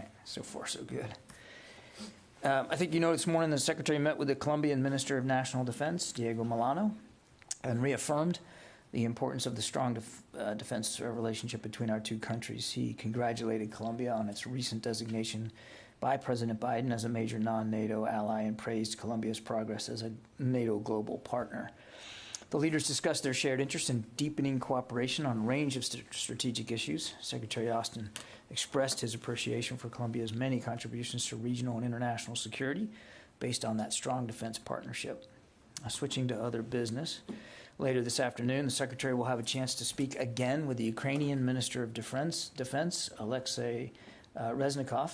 right, so far so good. I think you know this morning the Secretary met with the Colombian Minister of National Defense, Diego Molano, and reaffirmed the importance of the strong defense relationship between our two countries. He congratulated Colombia on its recent designation by President Biden as a major non-NATO ally and praised Colombia's progress as a NATO global partner. The leaders discussed their shared interest in deepening cooperation on a range of strategic issues. Secretary Austin expressed his appreciation for Colombia's many contributions to regional and international security based on that strong defense partnership. Switching to other business, later this afternoon, the Secretary will have a chance to speak again with the Ukrainian Minister of Defense Oleksii Reznikov,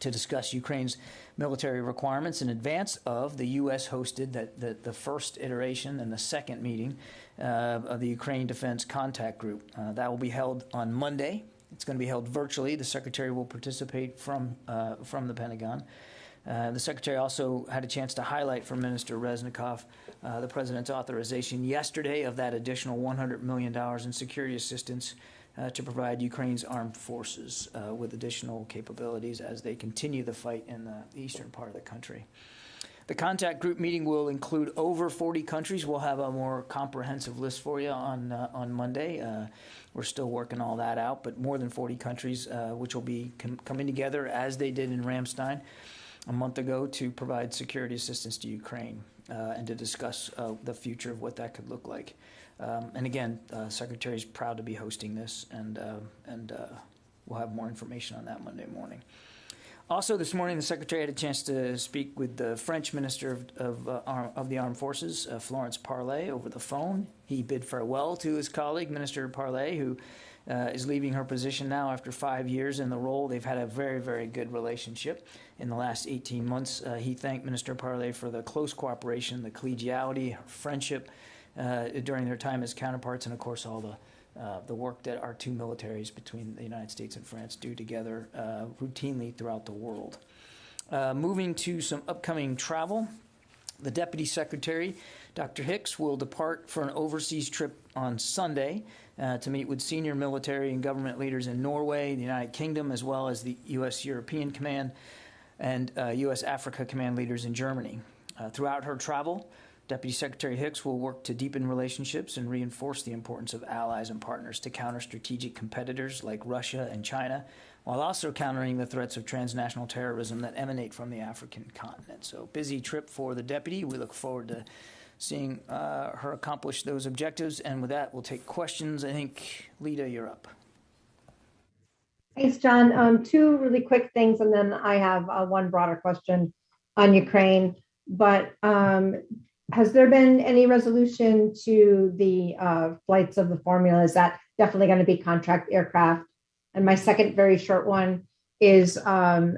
to discuss Ukraine's military requirements in advance of the U.S. hosted the first iteration and the second meeting of the Ukraine Defense Contact Group. That will be held on Monday. It's going to be held virtually. The Secretary will participate from the Pentagon. The Secretary also had a chance to highlight for Minister Reznikov the President's authorization yesterday of that additional $100 million in security assistance to provide Ukraine's armed forces with additional capabilities as they continue the fight in the eastern part of the country. The contact group meeting will include over 40 countries. We'll have a more comprehensive list for you on Monday. We're still working all that out, but more than 40 countries which will be coming together as they did in Ramstein a month ago to provide security assistance to Ukraine and to discuss the future of what that could look like. And again, Secretary is proud to be hosting this, and we'll have more information on that Monday morning. Also, this morning, the Secretary had a chance to speak with the French Minister of the Armed Forces, Florence Parly, over the phone. He bid farewell to his colleague, Minister Parly, who is leaving her position now after 5 years in the role. They've had a very, very good relationship in the last 18 months. He thanked Minister Parly for the close cooperation, the collegiality, her friendship, during their time as counterparts, and of course all the work that our two militaries between the United States and France do together routinely throughout the world. Moving to some upcoming travel, the Deputy Secretary, Dr. Hicks, will depart for an overseas trip on Sunday to meet with senior military and government leaders in Norway, the United Kingdom, as well as the U.S. European Command and U.S. Africa Command leaders in Germany. Throughout her travel, Deputy Secretary Hicks will work to deepen relationships and reinforce the importance of allies and partners to counter strategic competitors like Russia and China, while also countering the threats of transnational terrorism that emanate from the African continent. So, busy trip for the deputy. We look forward to seeing her accomplish those objectives. And with that, we'll take questions. I think, Lita, you're up. Thanks, John. Two really quick things, and then I have one broader question on Ukraine. But has there been any resolution to the flights of the formula? Is that definitely going to be contract aircraft? And my second very short one is I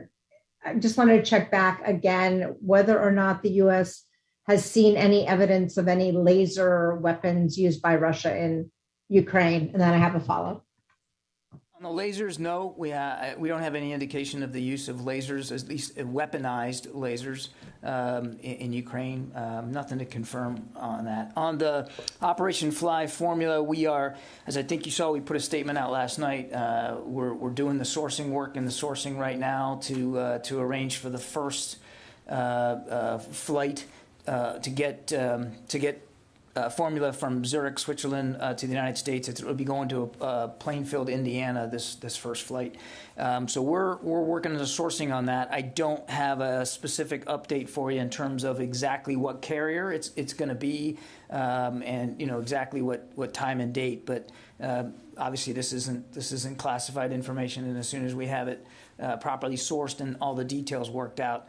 just wanted to check back again whether or not the U.S. has seen any evidence of any laser weapons used by Russia in Ukraine. And then I have a follow-up. On the lasers, no, we don't have any indication of the use of lasers, at least weaponized lasers in Ukraine. Nothing to confirm on that. On the Operation Fly formula, we are, as I think you saw, we put a statement out last night. We're doing the sourcing work and the sourcing right now to arrange for the first flight to get formula from Zurich, Switzerland, to the United States. It'll be going to Plainfield, Indiana, this first flight. So we're working on the sourcing on that. I don't have a specific update for you in terms of exactly what carrier it's going to be, and exactly what time and date. But obviously, this isn't classified information, and as soon as we have it properly sourced and all the details worked out,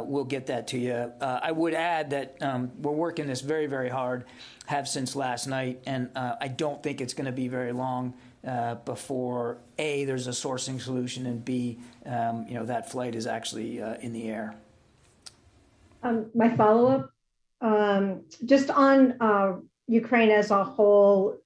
we'll get that to you. I would add that we're working this very, very hard, have since last night, and I don't think it's going to be very long before A, there's a sourcing solution, and B, that flight is actually in the air. My follow-up, just on Ukraine as a whole,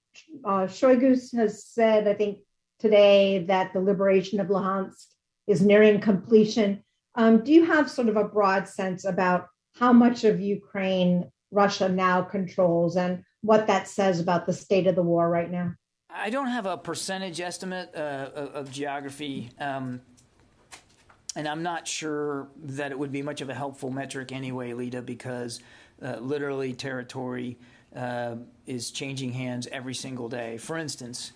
Shoigu has said, I think today, that the liberation of Luhansk is nearing completion. Do you have sort of a broad sense about how much of Ukraine Russia now controls and what that says about the state of the war right now? I don't have a percentage estimate of geography And I'm not sure that it would be much of a helpful metric anyway, Lita, because literally territory is changing hands every single day. For instance,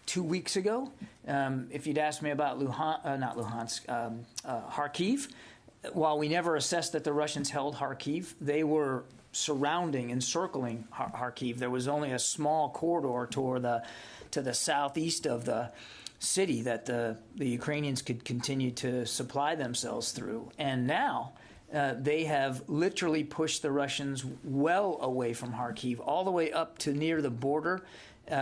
2 weeks ago, if you'd asked me about Kharkiv, while we never assessed that the Russians held Kharkiv, they were surrounding, encircling Kharkiv. There was only a small corridor to the southeast of the city that the Ukrainians could continue to supply themselves through. And now they have literally pushed the Russians well away from Kharkiv, all the way up to near the border with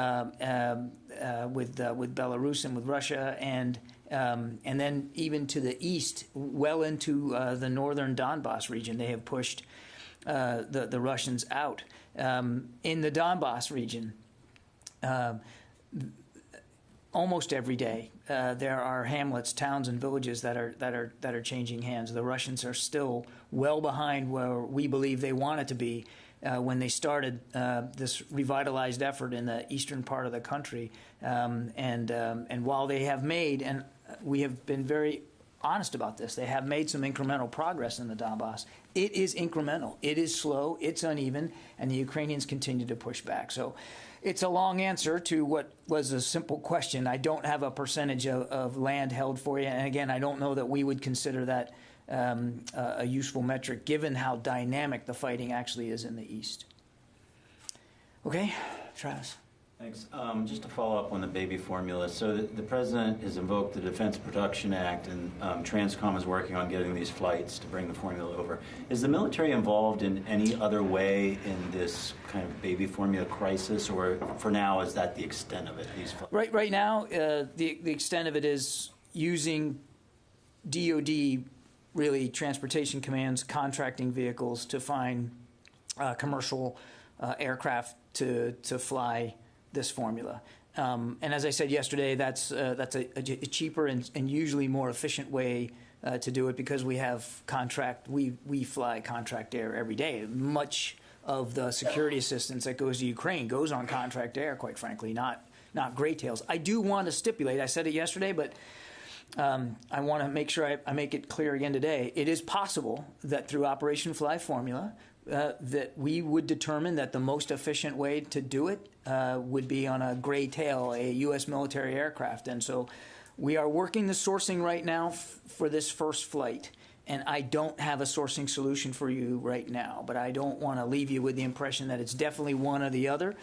Belarus and with Russia, and then even to the east, well into the northern Donbass region. They have pushed the Russians out. In the Donbass region, almost every day, there are hamlets, towns, and villages that are changing hands. The Russians are still well behind where we believe they wanted to be when they started this revitalized effort in the eastern part of the country. And while they have made, and we have been very honest about this, they have made some incremental progress in the Donbass. It is incremental. It is slow. It's uneven, and the Ukrainians continue to push back. So it's a long answer to what was a simple question. I don't have a percentage of land held for you. And again, I don't know that we would consider that a useful metric, given how dynamic the fighting actually is in the East. Okay, Travis. Thanks. Just to follow up on the baby formula. So the President has invoked the Defense Production Act, and Transcom is working on getting these flights to bring the formula over. Is the military involved in any other way in this kind of baby formula crisis, or for now is that the extent of it? Right now, the extent of it is using DoD, really Transportation Command's contracting vehicles to find commercial aircraft to fly this formula. And as I said yesterday, that's a cheaper and usually more efficient way to do it, because we have we fly contract air every day. Much of the security assistance that goes to Ukraine goes on contract air, quite frankly, not gray tails. I do want to stipulate, I said it yesterday, but I want to make sure I make it clear again today. It is possible that through Operation Fly Formula, that we would determine that the most efficient way to do it would be on a gray tail, a U.S. military aircraft. And so we are working the sourcing right now for this first flight. And I don't have a sourcing solution for you right now, but I don't want to leave you with the impression that it's definitely one or the other.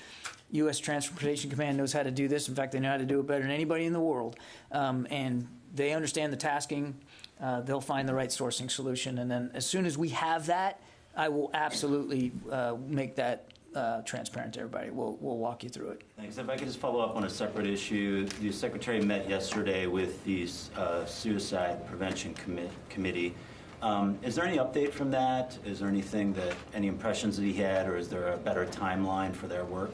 U.S. Transportation Command knows how to do this. In fact, they know how to do it better than anybody in the world. And they understand the tasking. They'll find the right sourcing solution. And then as soon as we have that, I will absolutely make that transparent to everybody. We'll walk you through it. Thanks. If I could just follow up on a separate issue. The Secretary met yesterday with the Suicide Prevention Committee. Is there any update from that? Is there any impressions that he had, or is there a better timeline for their work?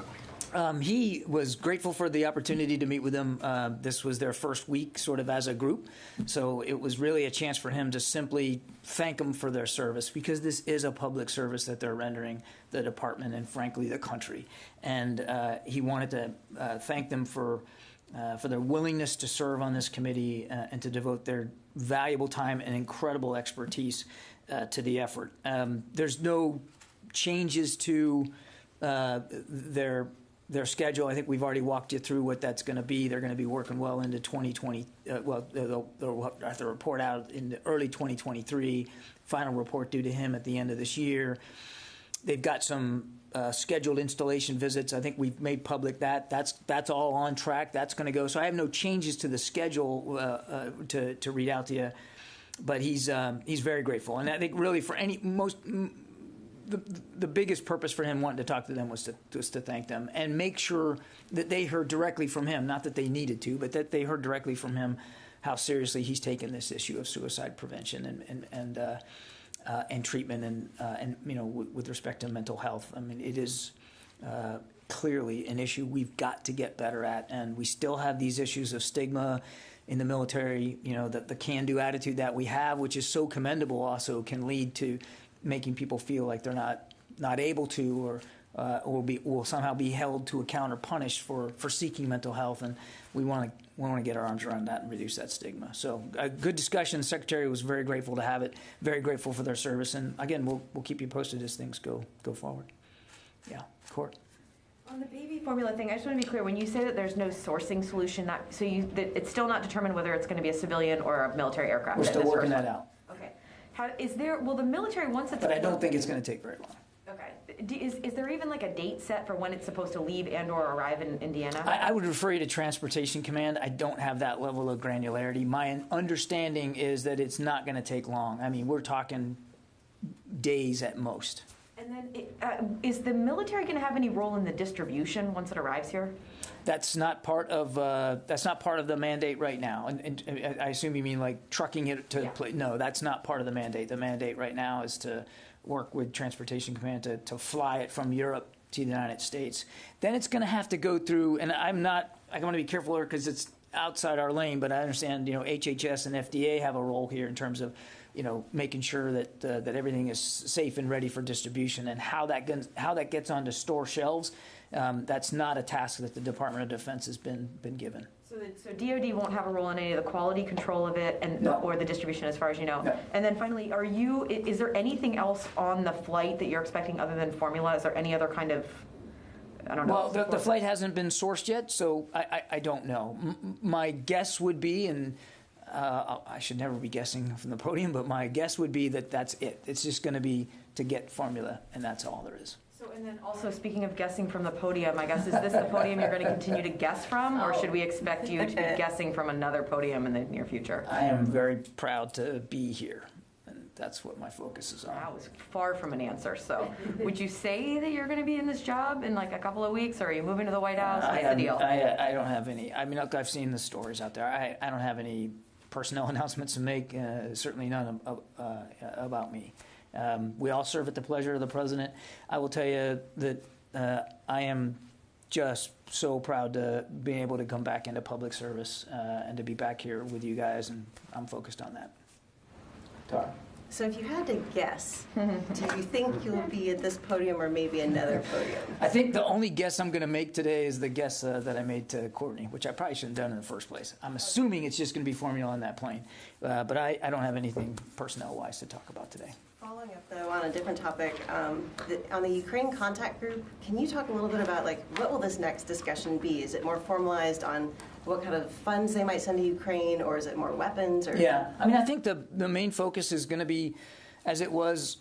He was grateful for the opportunity to meet with them. This was their first week sort of as a group. So it was really a chance for him to simply thank them for their service, because this is a public service that they're rendering the department and, frankly, the country. And he wanted to thank them for their willingness to serve on this committee and to devote their valuable time and incredible expertise to the effort. There's no changes to their schedule. I think we've already walked you through what that's going to be. They're going to be working well into 2020. They'll have to report out in the early 2023. Final report due to him at the end of this year. They've got some scheduled installation visits. I think we've made public that's all on track. That's going to go. So I have no changes to the schedule to read out to you. But he's very grateful, and I think really for the biggest purpose for him wanting to talk to them was to thank them and make sure that they heard directly from him, not that they needed to, but that they heard directly from him how seriously he's taken this issue of suicide prevention and treatment and with respect to mental health. I mean, it is clearly an issue we've got to get better at, and we still have these issues of stigma in the military. The can-do attitude that we have, which is so commendable, also can lead to making people feel like they're not able to will somehow be held to account or punished for seeking mental health, and we want to get our arms around that and reduce that stigma. So a good discussion. The Secretary was very grateful to have it, very grateful for their service, and again, we'll keep you posted as things go forward. Yeah, Court. On the baby formula thing, I just want to be clear. When you say that there's no sourcing solution, that it's still not determined whether it's going to be a civilian or a military aircraft. We're still working that out. Okay. Will the military, once it's... But I don't think it's going to take very long. Okay. Is there even like a date set for when it's supposed to leave and or arrive in Indiana? I would refer you to Transportation Command. I don't have that level of granularity. My understanding is that it's not going to take long. I mean, we're talking days at most. And then, is the military going to have any role in the distribution once it arrives here? That's not part of the mandate right now. And I assume you mean like trucking it to play. No, that's not part of the mandate. The mandate right now is to work with Transportation Command to fly it from Europe to the United States. Then it's going to have to go through, and I want to be careful here because it's outside our lane, but I understand, HHS and FDA have a role here in terms of, making sure that everything is safe and ready for distribution, and how that gets onto store shelves. That's not a task that the Department of Defense has been given. So DoD won't have a role in any of the quality control of it or the distribution, as far as you know. No. And then finally, is there anything else on the flight that you're expecting other than formula? Is there any other kind of, I don't know. Well, the flight hasn't been sourced yet, so I don't know. My guess would be, and I should never be guessing from the podium, but my guess would be that that's it. It's just going to be to get formula, and that's all there is. So, and then also, speaking of guessing from the podium, I guess, is this the podium you're going to continue to guess from, or should we expect you to be guessing from another podium in the near future? I am very proud to be here, and that's what my focus is on. That was far from an answer. So would you say that you're going to be in this job in like a couple of weeks, or are you moving to the White House? What's the deal? I don't have any. I mean, look, I've seen the stories out there. I don't have any personnel announcements to make, certainly none about me. We all serve at the pleasure of the president. I will tell you that I am just so proud to be able to come back into public service and to be back here with you guys, and I'm focused on that. Tara. So if you had to guess, do you think you'll be at this podium or maybe another podium? I think the only guess I'm going to make today is the guess that I made to Courtney, which I probably shouldn't have done in the first place. I'm assuming it's just going to be formula on that plane, but I don't have anything personnel-wise to talk about today. Following up, though, on a different topic, on the Ukraine contact group, can you talk a little bit about, what will this next discussion be? Is it more formalized on what kind of funds they might send to Ukraine, or is it more weapons? Or? Yeah, I mean, I think the main focus is going to be, as it was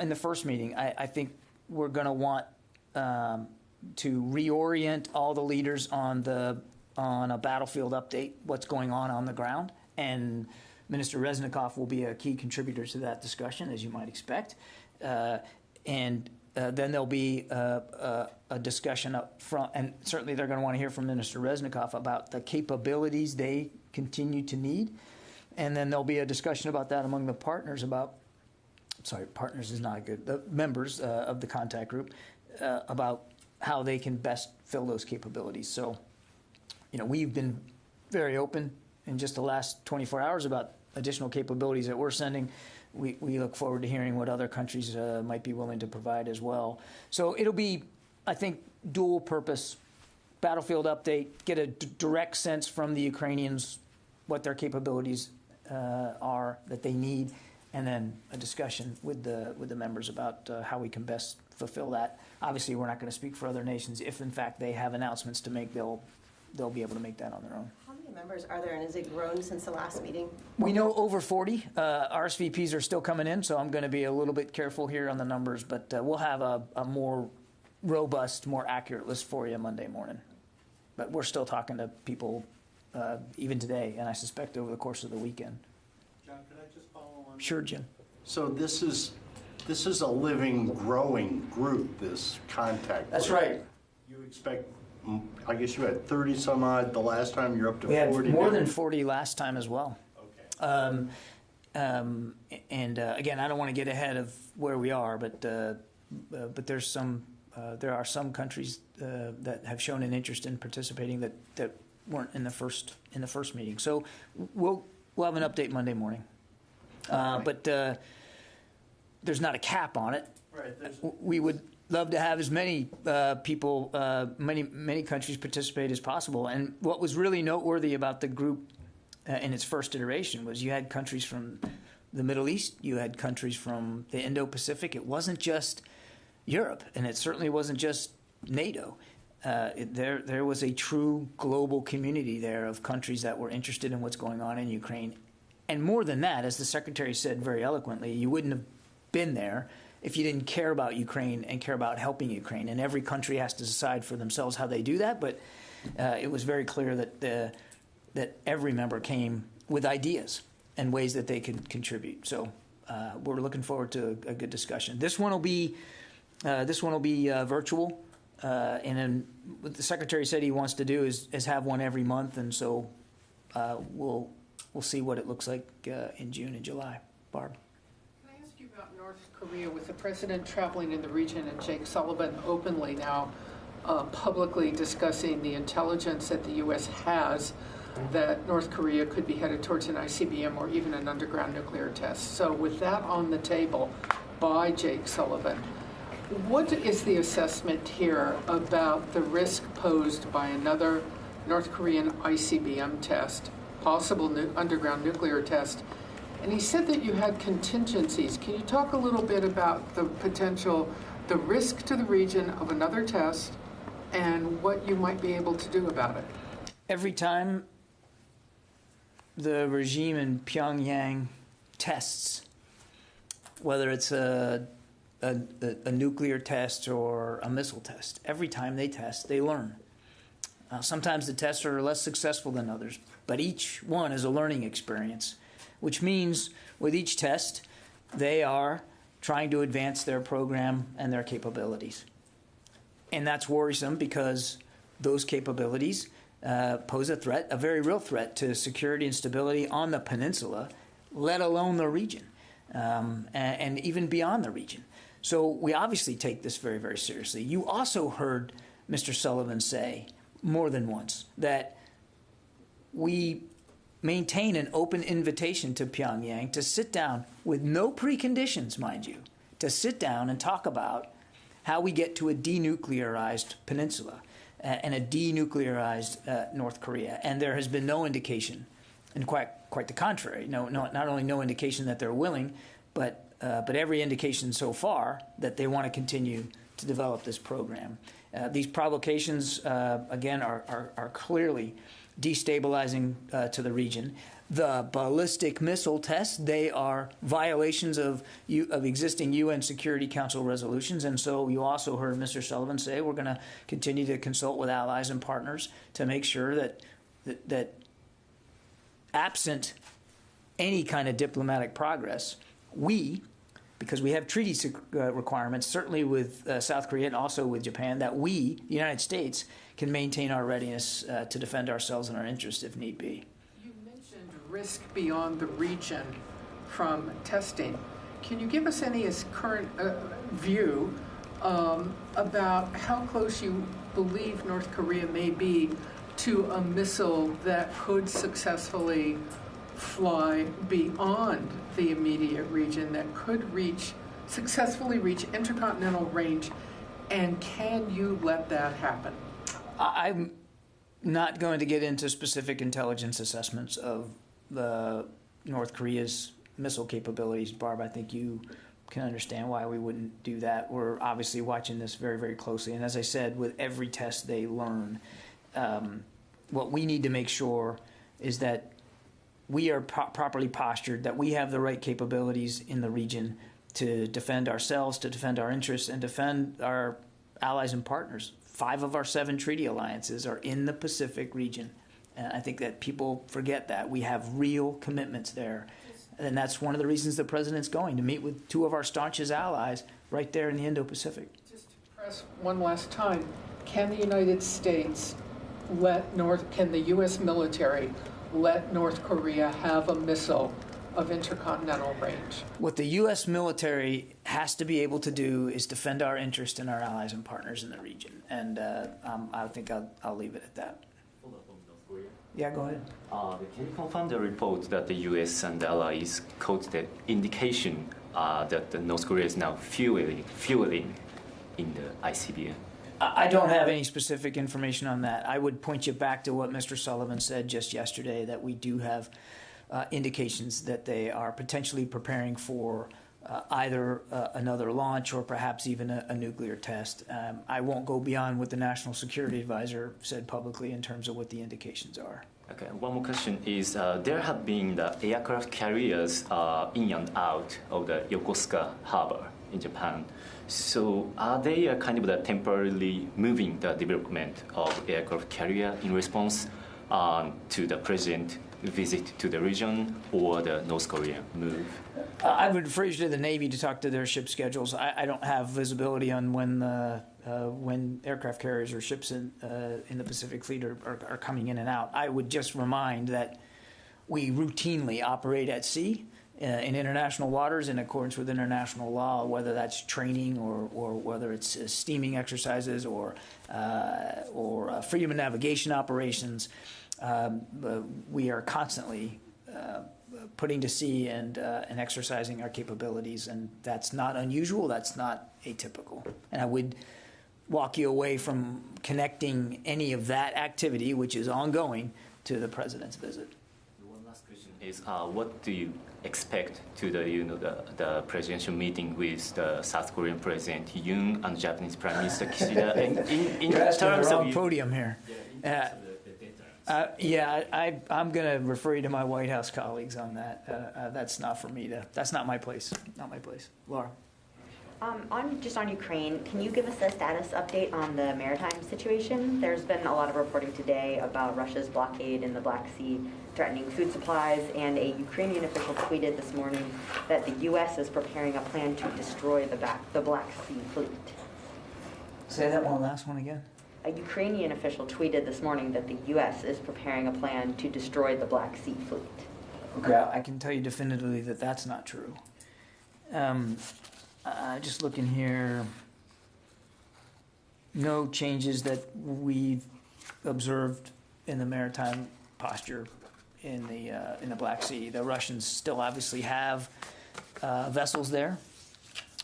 in the first meeting, I think we're going to want to reorient all the leaders on a battlefield update, what's going on the ground, and Minister Reznikov will be a key contributor to that discussion, as you might expect. And then there'll be a discussion up front, and certainly they're going to want to hear from Minister Reznikov about the capabilities they continue to need. And then there'll be a discussion about that among the partners partners is not good, the members of the contact group, about how they can best fill those capabilities. So, we've been very open in just the last 24 hours about additional capabilities that we're sending. We look forward to hearing what other countries might be willing to provide as well. So it'll be, I think, dual purpose, battlefield update, get a direct sense from the Ukrainians what their capabilities are that they need, and then a discussion with the members about how we can best fulfill that. Obviously, we're not going to speak for other nations. If, in fact, they have announcements to make, they'll be able to make that on their own. How many members are there, and has it grown since the last meeting? We know over 40. RSVPs are still coming in, so I'm going to be a little bit careful here on the numbers, but we'll have a more robust, more accurate list for you Monday morning. But we're still talking to people even today, and I suspect over the course of the weekend. John, could I just follow on? Sure, Jim. So this is a living, growing group, this contact group. That's right. You expect, I guess you had 30 some odd the last time, you're up to 40 We had more now? than 40 last time as well. Okay. Again, I don't want to get ahead of where we are, but there's there are some countries that have shown an interest in participating that weren't in the first meeting. So we'll have an update Monday morning. But there's not a cap on it. Right. We would love to have as many people, many countries participate as possible. And what was really noteworthy about the group in its first iteration was you had countries from the Middle East, you had countries from the Indo-Pacific. It wasn't just Europe, and it certainly wasn't just NATO. There was a true global community there of countries that were interested in what's going on in Ukraine. And more than that, as the Secretary said very eloquently, you wouldn't have been there if you didn't care about Ukraine and care about helping Ukraine. And every country has to decide for themselves how they do that. But it was very clear that every member came with ideas and ways that they could contribute. So we're looking forward to a good discussion. This one will be virtual. And then what the Secretary said he wants to do is have one every month. And so we'll see what it looks like in June and July. Barb. Can I ask you about North Korea? With the president traveling in the region and Jake Sullivan openly now publicly discussing the intelligence that the U.S. has that North Korea could be headed towards an ICBM or even an underground nuclear test. So with that on the table by Jake Sullivan, what is the assessment here about the risk posed by another North Korean ICBM test, possible underground nuclear test? And he said that you had contingencies. Can you talk a little bit about the potential, the risk to the region of another test and what you might be able to do about it? Every time the regime in Pyongyang tests, whether it's a nuclear test or a missile test, every time they test, they learn. Sometimes the tests are less successful than others, but each one is a learning experience, which means with each test, they are trying to advance their program and their capabilities. And that's worrisome because those capabilities pose a threat, a very real threat to security and stability on the peninsula, let alone the region, and even beyond the region. So we obviously take this very, very seriously. You also heard Mr. Sullivan say more than once that we maintain an open invitation to Pyongyang to sit down with no preconditions, mind you, to sit down and talk about how we get to a denuclearized peninsula and a denuclearized North Korea. And there has been no indication, and quite the contrary, not only no indication that they're willing, but every indication so far that they want to continue to develop this program. These provocations, again, are clearly destabilizing to the region. The ballistic missile tests, they are violations of existing UN Security Council resolutions. And so you also heard Mr. Sullivan say we're going to continue to consult with allies and partners to make sure that absent any kind of diplomatic progress, because we have treaty requirements, certainly with South Korea and also with Japan, that we, the United States, can maintain our readiness to defend ourselves and our interests if need be. You mentioned risk beyond the region from testing. Can you give us any current view about how close you believe North Korea may be to a missile that could successfully fly beyond the immediate region, that could successfully reach intercontinental range, and can you let that happen? I'm not going to get into specific intelligence assessments of North Korea's missile capabilities, Barb. I think you can understand why we wouldn't do that. We're obviously watching this very, very closely. And as I said, with every test they learn. What we need to make sure is that we are properly postured, that we have the right capabilities in the region to defend ourselves, to defend our interests, and defend our allies and partners. 5 of our 7 treaty alliances are in the Pacific region. And I think that people forget that. We have real commitments there. And that's one of the reasons the president's going to meet with 2 of our staunchest allies right there in the Indo-Pacific. Just to press one last time, can the United States can the U.S. military let North Korea have a missile of intercontinental range? What the U.S. military has to be able to do is defend our interest and our allies and partners in the region. And I think I'll leave it at that. Yeah, go ahead. Can you confirm the report that the U.S. and the allies caught the indication that the North Korea is now fueling in the ICBM? I don't have any specific information on that. I would point you back to what Mr. Sullivan said just yesterday, that we do have indications that they are potentially preparing for either another launch or perhaps even a nuclear test. I won't go beyond what the National Security Advisor said publicly in terms of what the indications are. Okay, one more question is, there have been the aircraft carriers in and out of the Yokosuka harbor in Japan. So are they kind of temporarily moving the development of aircraft carrier in response to the president visit to the region or the North Korean move? I would refer you to the Navy to talk to their ship schedules. I don't have visibility on when aircraft carriers or ships in the Pacific Fleet are coming in and out. I would just remind that we routinely operate at sea in international waters in accordance with international law, whether that's training or whether it's steaming exercises or freedom of navigation operations. We are constantly putting to sea and exercising our capabilities, and that's not unusual. That's not atypical. And I would walk you away from connecting any of that activity, which is ongoing, to the president's visit. One last question is, what do you expect to the presidential meeting with the South Korean President Yoon and Japanese Prime Minister Kishida in terms of podium here? I'm going to refer you to my White House colleagues on that. That's not for me that's not my place. Not my place. Laura. On Ukraine, can you give us a status update on the maritime situation? There's been a lot of reporting today about Russia's blockade in the Black Sea threatening food supplies, and a Ukrainian official tweeted this morning that the U.S. is preparing a plan to destroy the Black Sea fleet. Say that last one again. A Ukrainian official tweeted this morning that the U.S. is preparing a plan to destroy the Black Sea fleet. Okay, I can tell you definitively that that's not true. Just looking here, no changes that we've observed in the maritime posture in the Black Sea. The Russians still obviously have vessels there,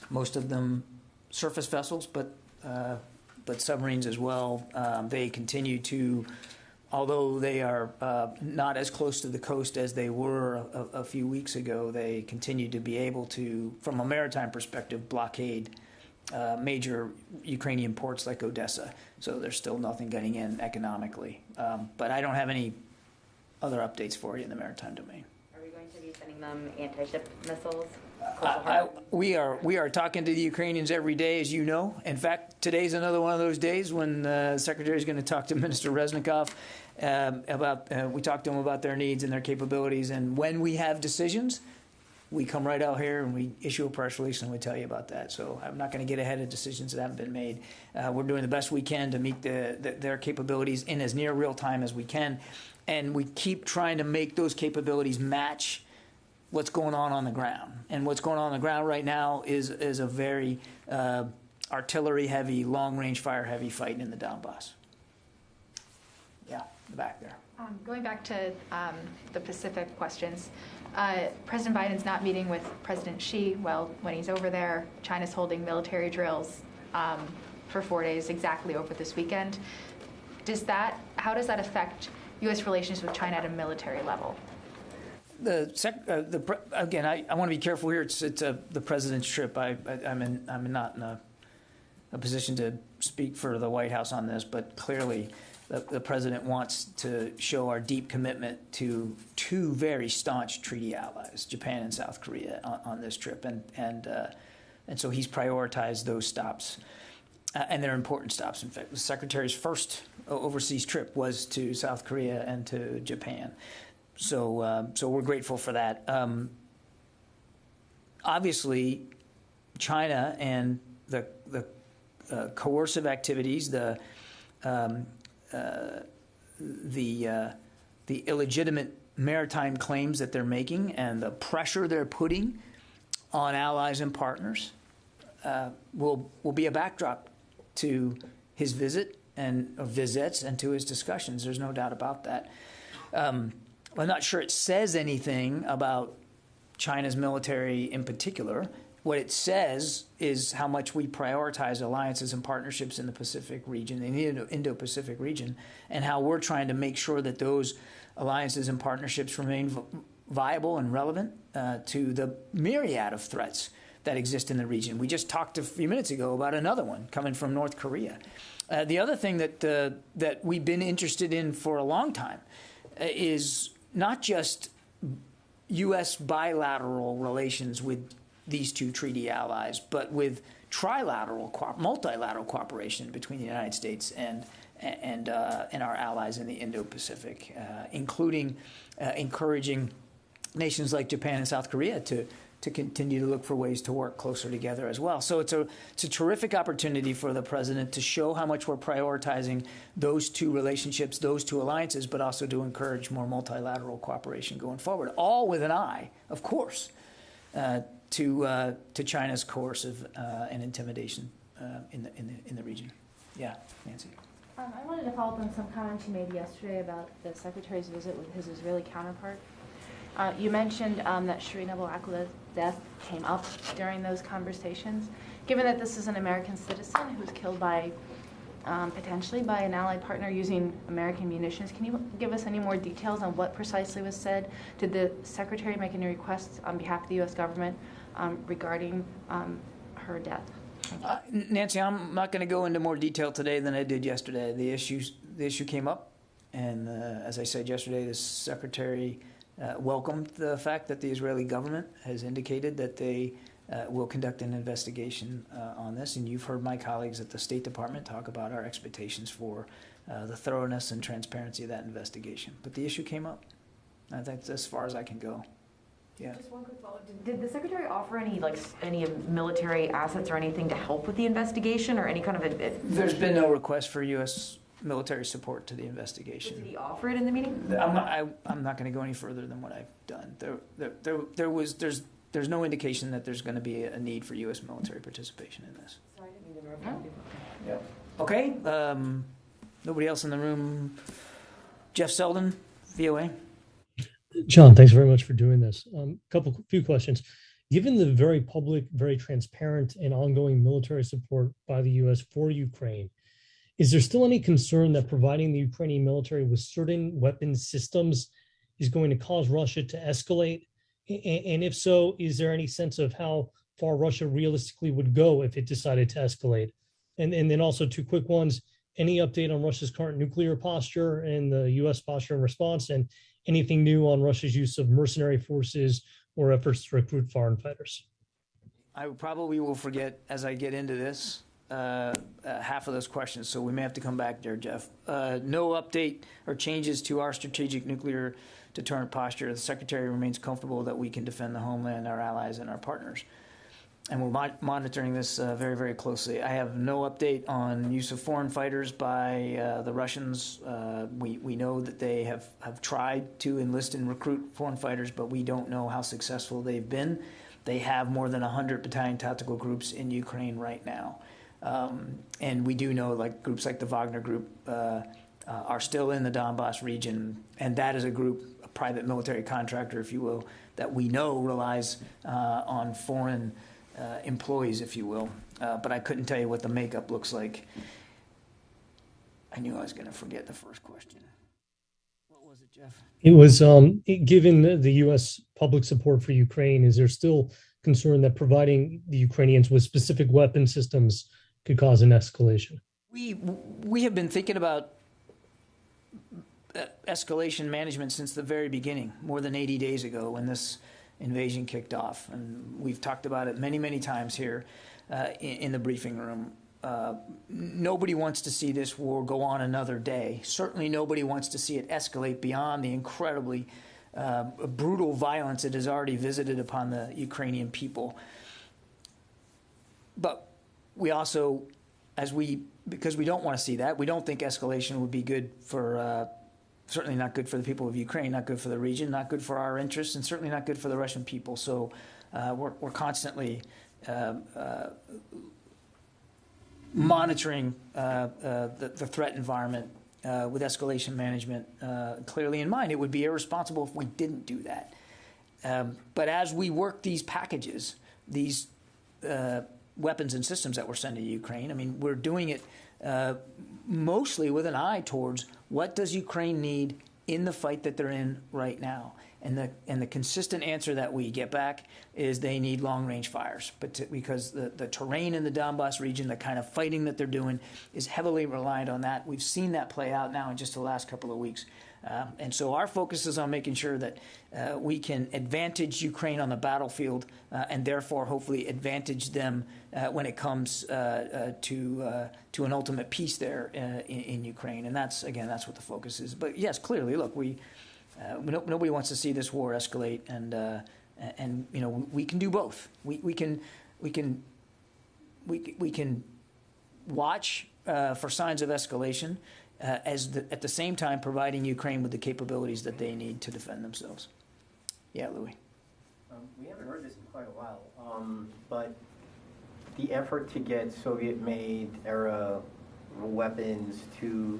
most of them surface vessels, but submarines as well. They continue to, although they are not as close to the coast as they were a few weeks ago, they continue to be able to, from a maritime perspective, blockade major Ukrainian ports like Odessa. So there's still nothing getting in economically. But I don't have any other updates for you in the maritime domain. Are we going to be sending them anti-ship missiles? We are talking to the Ukrainians every day, as you know. In fact, today's another one of those days when the Secretary is going to talk to Minister Reznikov we talk to them about their needs and their capabilities. And when we have decisions, we come right out here and we issue a press release and we tell you about that. So I'm not going to get ahead of decisions that haven't been made. We're doing the best we can to meet their capabilities in as near real time as we can. And we keep trying to make those capabilities match what's going on the ground. And what's going on the ground right now is a very artillery-heavy, long-range fire-heavy fight in the Donbass. Yeah, the back there. Going back to the Pacific questions, President Biden's not meeting with President Xi. Well, when he's over there, China's holding military drills for 4 days exactly over this weekend. How does that affect U.S. relations with China at a military level? Again, I want to be careful here. It's the president's trip. I'm not in a position to speak for the White House on this, but clearly the president wants to show our deep commitment to two very staunch treaty allies, Japan and South Korea, on this trip, and so he's prioritized those stops, and they're important stops. In fact, the Secretary's first overseas trip was to South Korea and to Japan. So we're grateful for that. Obviously, China and the coercive activities, the illegitimate maritime claims that they're making, and the pressure they're putting on allies and partners will be a backdrop to his visits and to his discussions. There's no doubt about that. I'm not sure it says anything about China's military in particular. what it says is how much we prioritize alliances and partnerships in the Pacific region, in the Indo-Pacific region, and how we're trying to make sure that those alliances and partnerships remain viable and relevant to the myriad of threats that exist in the region. We just talked a few minutes ago about another one coming from North Korea. The other thing that we've been interested in for a long time is not just U.S. bilateral relations with these two treaty allies, but with multilateral cooperation between the United States and our allies in the Indo-Pacific, including encouraging nations like Japan and South Korea to continue to look for ways to work closer together as well. So it's a terrific opportunity for the president to show how much we're prioritizing those two relationships, those two alliances, but also to encourage more multilateral cooperation going forward, all with an eye, of course, to China's coercive and intimidation in the region. Yeah, Nancy. I wanted to follow up on some comments you made yesterday about the Secretary's visit with his Israeli counterpart. You mentioned that Shireen Abu Akleh's death came up during those conversations. Given that this is an American citizen who was killed potentially by an allied partner using American munitions, can you give us any more details on what precisely was said? Did the Secretary make any requests on behalf of the U.S. government regarding her death? Nancy, I'm not going to go into more detail today than I did yesterday. The issue came up, and as I said yesterday, the Secretary welcomed the fact that the Israeli government has indicated that they will conduct an investigation on this. And you've heard my colleagues at the State Department talk about our expectations for the thoroughness and transparency of that investigation. But the issue came up. I think that's as far as I can go. Yeah. Just one quick follow-up. Did the Secretary offer any military assets or anything to help with the investigation, or any kind of? There's been no request for U.S. military support to the investigation. Did he offer it in the meeting? I'm not going to go any further than what I've done. There's no indication that there's going to be a need for U.S. military participation in this. Sorry, I didn't mean to interrupt you. Yeah. Okay. Nobody else in the room. Jeff Selden, VOA. John, thanks very much for doing this. Few questions. Given the very public, very transparent, and ongoing military support by the U.S. for Ukraine, is there still any concern that providing the Ukrainian military with certain weapons systems is going to cause Russia to escalate? And if so, is there any sense of how far Russia realistically would go if it decided to escalate? And then also two quick ones. Any update on Russia's current nuclear posture and the U.S. posture in response? And anything new on Russia's use of mercenary forces or efforts to recruit foreign fighters? I probably will forget as I get into this half of those questions, so we may have to come back there, Jeff. No update or changes to our strategic nuclear deterrent posture. The Secretary remains comfortable that we can defend the homeland, our allies, and our partners. And we're monitoring this very, very closely. I have no update on use of foreign fighters by the Russians. We know that they have tried to enlist and recruit foreign fighters, but we don't know how successful they've been. They have more than 100 battalion tactical groups in Ukraine right now. And we do know groups like the Wagner Group are still in the Donbass region, and that is a group, a private military contractor, if you will, that we know relies on foreign employees, if you will. But I couldn't tell you what the makeup looks like. I knew I was going to forget the first question. What was it, Jeff? It was, given the U.S. public support for Ukraine, is there still concern that providing the Ukrainians with specific weapon systems could cause an escalation? We have been thinking about escalation management since the very beginning, more than 80 days ago when this invasion kicked off. And we've talked about it many, many times here in the briefing room. Nobody wants to see this war go on another day. Certainly nobody wants to see it escalate beyond the incredibly brutal violence it has already visited upon the Ukrainian people. But we also, because we don't want to see that, we don't think escalation would be good for, certainly not good for the people of Ukraine, not good for the region, not good for our interests, and certainly not good for the Russian people. So we're constantly monitoring the threat environment with escalation management clearly in mind. It would be irresponsible if we didn't do that. But as we work these packages, these weapons and systems that we're sending to Ukraine. I mean, we're doing it mostly with an eye towards what does Ukraine need in the fight that they're in right now. And the consistent answer that we get back is they need long-range fires, because the terrain in the Donbass region, the kind of fighting that they're doing, is heavily reliant on that. We've seen that play out now in just the last couple of weeks. And so our focus is on making sure that we can advantage Ukraine on the battlefield and therefore hopefully advantage them when it comes to an ultimate peace there in Ukraine. And that's what the focus is. But yes, clearly, look, nobody wants to see this war escalate, and you know, we can do both. We can watch for signs of escalation, at the same time providing Ukraine with the capabilities that they need to defend themselves. Yeah, Louis. We haven't heard this in quite a while, but the effort to get Soviet-made era weapons to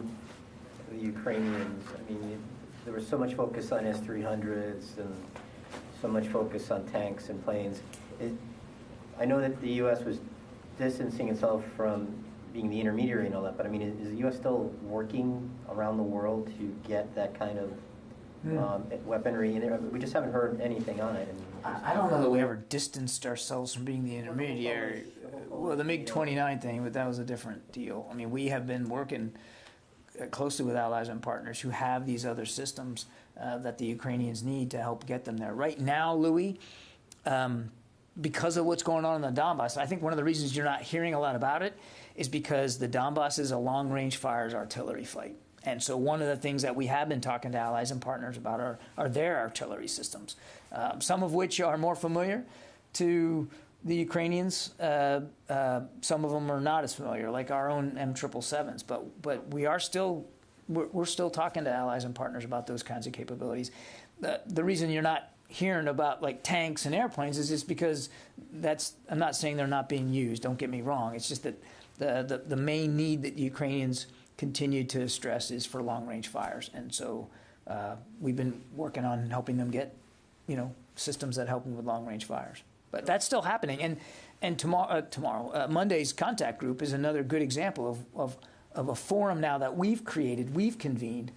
the Ukrainians, I mean, there was so much focus on S-300s and so much focus on tanks and planes. I know that the U.S. was distancing itself from being the intermediary and all that, but I mean, is the U.S. still working around the world to get that kind of weaponry in there? We just haven't heard anything on it. I don't know that we ever distanced ourselves from being the intermediary. Well, the MiG-29 thing, but that was a different deal. I mean, we have been working closely with allies and partners who have these other systems that the Ukrainians need to help get them there. Right now, Louis, because of what's going on in the Donbass, I think one of the reasons you're not hearing a lot about it is because the Donbass is a long-range fires artillery fight. And so one of the things that we have been talking to allies and partners about are their artillery systems, some of which are more familiar to the Ukrainians. Some of them are not as familiar, like our own M777s. But we're still talking to allies and partners about those kinds of capabilities. The reason you're not hearing about like tanks and airplanes is just because I'm not saying they're not being used. Don't get me wrong. It's just that the main need that the Ukrainians continue to stress is for long-range fires, and so we've been working on helping them get, systems that help them with long-range fires. But that's still happening, and tomorrow, Monday's contact group is another good example of a forum now that we've convened,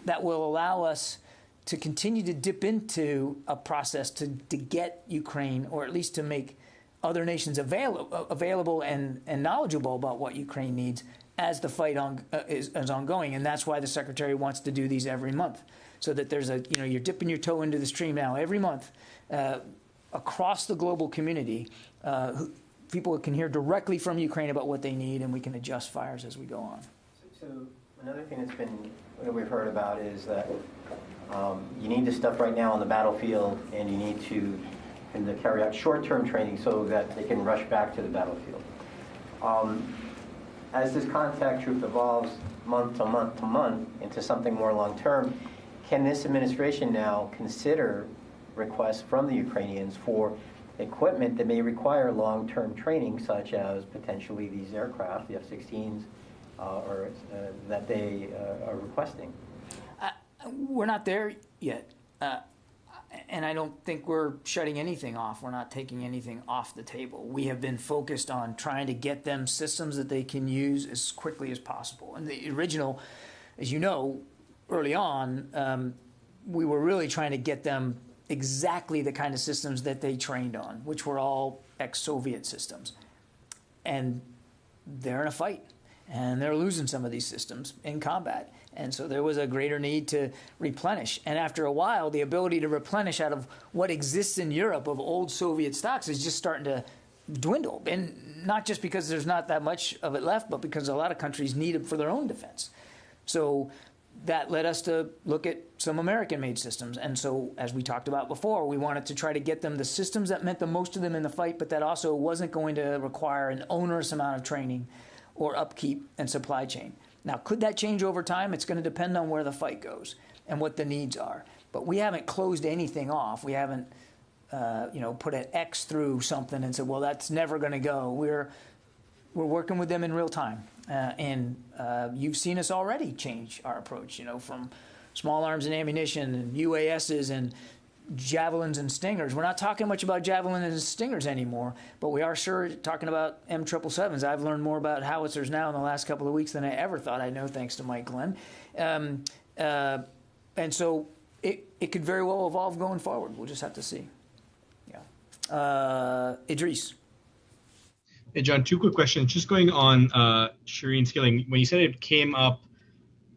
that will allow us to continue to dip into a process to get Ukraine, or at least to make other nations available and knowledgeable about what Ukraine needs as the fight is ongoing. And that's why the Secretary wants to do these every month, so that there's you're dipping your toe into the stream now every month across the global community. People can hear directly from Ukraine about what they need, and we can adjust fires as we go on. So another thing we've heard about is that you need this stuff right now on the battlefield, and you need to carry out short-term training so that they can rush back to the battlefield. As this contact troop evolves month to month to month into something more long-term, can this administration now consider requests from the Ukrainians for equipment that may require long-term training, such as potentially these aircraft, the F-16s, that they are requesting? We're not there yet. And I don't think we're shutting anything off. We're not taking anything off the table. We have been focused on trying to get them systems that they can use as quickly as possible. And the original, as you know, early on, we were really trying to get them exactly the kind of systems that they trained on, which were all ex-Soviet systems. And they're in a fight, and they're losing some of these systems in combat. And so there was a greater need to replenish. And after a while, the ability to replenish out of what exists in Europe of old Soviet stocks is just starting to dwindle. And not just because there's not that much of it left, but because a lot of countries need it for their own defense. So that led us to look at some American-made systems. And so, as we talked about before, we wanted to try to get them the systems that meant the most to them in the fight, but that also wasn't going to require an onerous amount of training or upkeep and supply chain. Now, could that change over time? It's going to depend on where the fight goes and what the needs are. But we haven't closed anything off. We haven't, put an X through something and said, well, that's never going to go. We're working with them in real time. And you've seen us already change our approach, from small arms and ammunition and UASs and javelins and stingers. We're not talking much about javelins and stingers anymore, but we are sure talking about M777s. I've learned more about howitzers now in the last couple of weeks than I ever thought I'd know, thanks to Mike Glenn. And so it could very well evolve going forward. We'll just have to see. Yeah. Idris. Hey, John, two quick questions. Just going on Shireen's killing. When you said it came up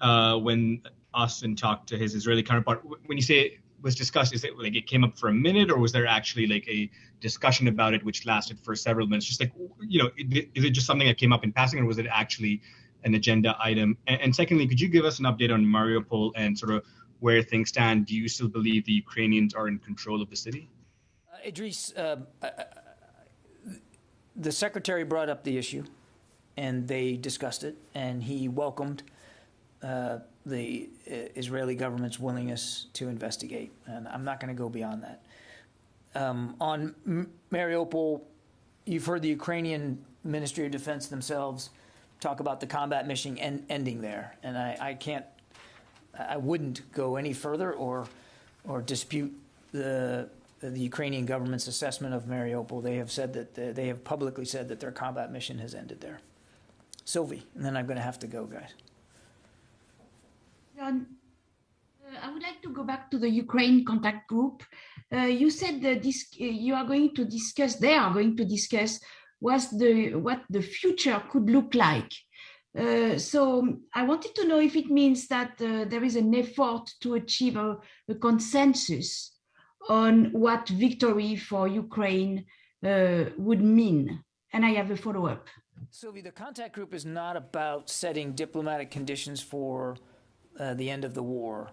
when Austin talked to his Israeli counterpart, when you say it was discussed, is it like it came up for a minute, or was there actually like a discussion about it which lasted for several minutes? Just like, is it just something that came up in passing, or was it actually an agenda item? And secondly, could you give us an update on Mariupol and sort of where things stand? Do you still believe the Ukrainians are in control of the city? Idris, the secretary brought up the issue, and they discussed it, and he welcomed the Israeli government's willingness to investigate, and I'm not going to go beyond that. On Mariupol, you've heard the Ukrainian Ministry of Defense themselves talk about the combat mission ending there, and I wouldn't go any further or dispute the Ukrainian government's assessment of Mariupol. They have said that they have publicly said that their combat mission has ended there. Sylvie, and then I'm going to have to go, guys. John, I would like to go back to the Ukraine contact group. You said that you are going to discuss. They are going to discuss what the future could look like. So I wanted to know if it means that there is an effort to achieve a consensus on what victory for Ukraine would mean. And I have a follow-up. Sylvie, the contact group is not about setting diplomatic conditions for the end of the war.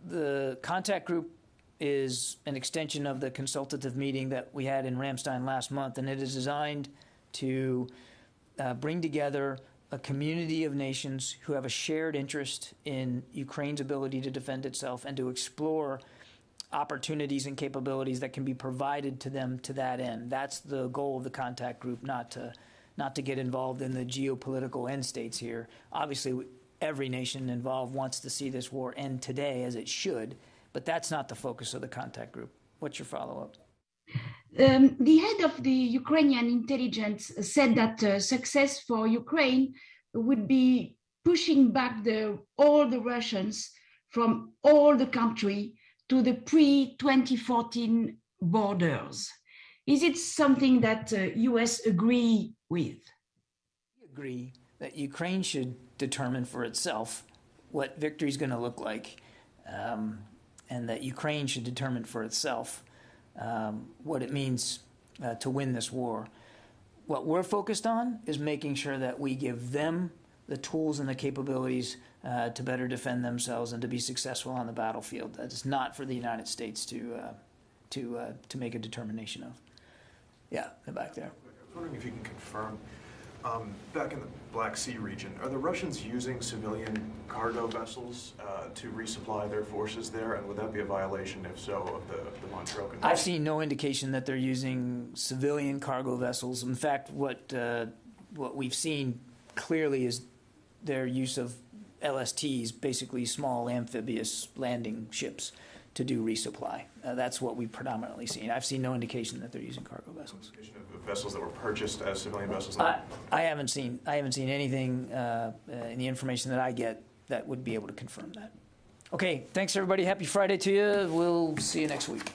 The contact group is an extension of the consultative meeting that we had in Ramstein last month, and it is designed to bring together a community of nations who have a shared interest in Ukraine's ability to defend itself and to explore opportunities and capabilities that can be provided to them to that end. That's the goal of the contact group, not to get involved in the geopolitical end states here. Obviously, every nation involved wants to see this war end today, as it should, but that's not the focus of the contact group. What's your follow-up? The head of the Ukrainian intelligence said that success for Ukraine would be pushing back all the Russians from all the country to the pre-2014 borders. Is it something that U.S. agree with? We agree that Ukraine should determine for itself what victory is going to look like, and that Ukraine should determine for itself what it means to win this war. What we're focused on is making sure that we give them the tools and the capabilities to better defend themselves and to be successful on the battlefield. That is not for the United States to make a determination of. Yeah, in the back there. I was wondering if you can confirm, back in the Black Sea region, are the Russians using civilian cargo vessels to resupply their forces there, and would that be a violation, if so, of the Montreal Convention? I've seen no indication that they're using civilian cargo vessels. In fact, what we've seen clearly is their use of LSTs, basically small amphibious landing ships, to do resupply. That's what we've predominantly seen. I've seen no indication that they're using cargo vessels. Of vessels that were purchased as civilian vessels? I haven't seen anything in the information that I get that would be able to confirm that. Okay, thanks everybody. Happy Friday to you. We'll see you next week.